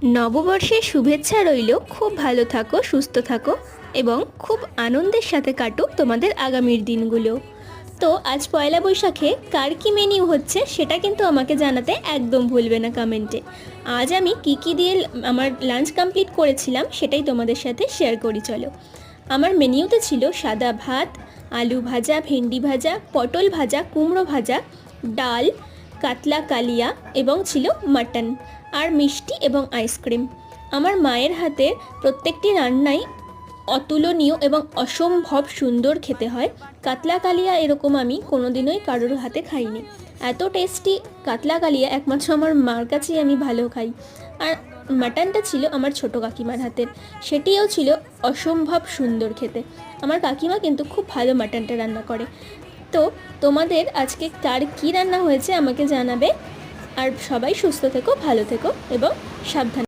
নববর্ষের শুভেচ্ছা রইল। খুব ভালো থাকো, সুস্থ থাকো এবং খুব আনন্দের সাথে কাটুক তোমাদের আগামীর দিনগুলো। তো আজ পয়লা বৈশাখে কার কী মেনিউ হচ্ছে সেটা কিন্তু আমাকে জানাতে একদম ভুলবে না কমেন্টে। আজ আমি কী দিয়ে আমার লাঞ্চ কমপ্লিট করেছিলাম সেটাই তোমাদের সাথে শেয়ার করি চলো। আমার মেনিউতে ছিল সাদা ভাত, আলু ভাজা, ভেন্ডি ভাজা, পটল ভাজা, কুমড়ো ভাজা, ডাল, কাতলা কালিয়া এবং ছিল মাটন আর মিষ্টি এবং আইসক্রিম। আমার মায়ের হাতের প্রত্যেকটি রান্নাই অতুলনীয় এবং অসম্ভব সুন্দর খেতে হয়। কাতলা কালিয়া এরকম আমি কোনোদিনই কারোর হাতে খাইনি। এত টেস্টি কাতলা কালিয়া একমাত্র আমার মার কাছেই আমি ভালো খাই। আর মাটনটা ছিল আমার ছোটো কাকিমার হাতের, সেটিও ছিল অসম্ভব সুন্দর খেতে। আমার কাকিমা কিন্তু খুব ভালো মাটনটা রান্না করে। তো তোমাদের আজকে কার কী রান্না হয়েছে আমাকে জানাবে। আর সবাই সুস্থ থেকো, ভালো থেকো এবং সাবধানে।